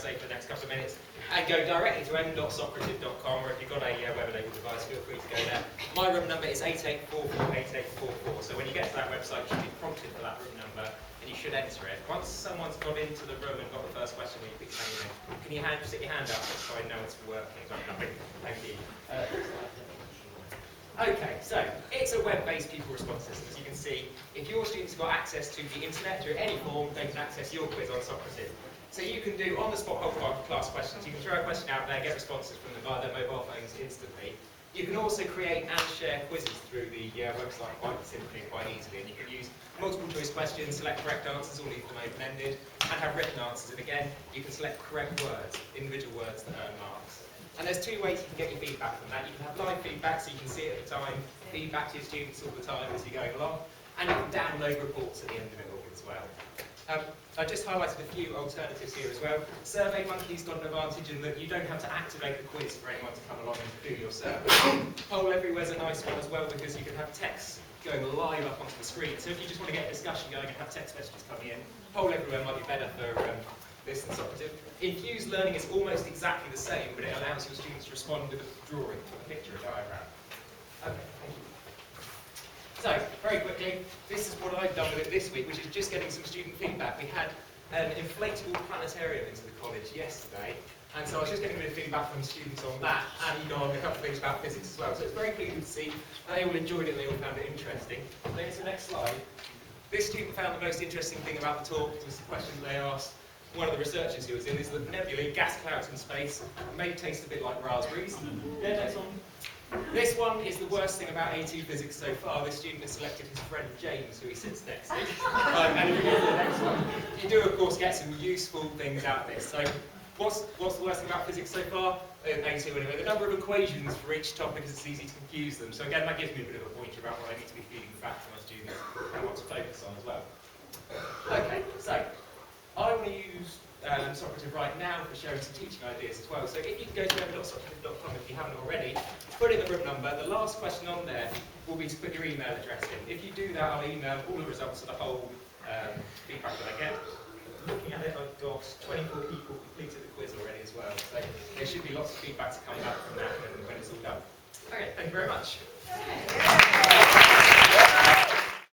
say, for the next couple of minutes, and go directly to m.socrative.com, or if you've got a web-enabled device, feel free to go there. My room number is 88448844, so when you get to that website, you should be prompted for that room number, and you should enter it. Once someone's got into the room and got the first question, when you pick your name in, can you stick your hand up so I know it's working? Thank you. Okay, so it's a web-based pupil response system. As you can see, if your students have got access to the internet through any form, they can access your quiz on Socrative. So you can do on-the-spot whole class questions. You can throw a question out there, get responses from them via their mobile phones instantly. You can also create and share quizzes through the website quite simply and quite easily. And you can use multiple choice questions, select correct answers, or leave them open-ended, and have written answers. And again, you can select correct words, individual words that earn marks. And there's two ways you can get your feedback from that. You can have live feedback, so you can see it at the time, feedback to your students all the time as you're going along, and you can download reports at the end of it all as well. I just highlighted a few alternatives here as well. SurveyMonkey's got an advantage in that you don't have to activate the quiz for anyone to come along and do your survey. Poll Everywhere's a nice one as well, because you can have text going live up onto the screen. So if you just want to get a discussion going and have text messages coming in, Poll Everywhere might be better for this than Socrative. Infused Learning is almost exactly the same, but it allows your students to respond with a drawing, a picture, a diagram. Okay, thank you. So, very quickly, this is what I've done with it this week, which is just getting some student feedback. We had an inflatable planetarium into the college yesterday, and so I was just getting a bit of feedback from students on that, and on a couple of things about physics as well. So it's very pleasing to see they all enjoyed it, they all found it interesting. Then to the next slide. This student found the most interesting thing about the talk was the question they asked one of the researchers who was in, is that nebulae, gas clouds in space, may taste a bit like raspberries. Yeah, next one. This one is the worst thing about A2 physics so far. This student has selected his friend James, who he sits next to. And if you go to the next one, you do, of course, get some useful things out of this. So, what's the worst thing about physics so far? A2 anyway. The number of equations for each topic is it's easy to confuse them. So again, that gives me a bit of a pointer about what I need to be feeding back to my students and what to focus on as well. Okay, so I want to use Socrative right now for sharing some teaching ideas as well. So if you can go to m.socrative.com if you haven't already, put in the room number. The last question on there will be to put your email address in. If you do that, I'll email all the results of the whole feedback that I get. Looking at it, I've got 24 people completed the quiz already as well. So there should be lots of feedback to come back from that when it's all done. Okay, thank you very much.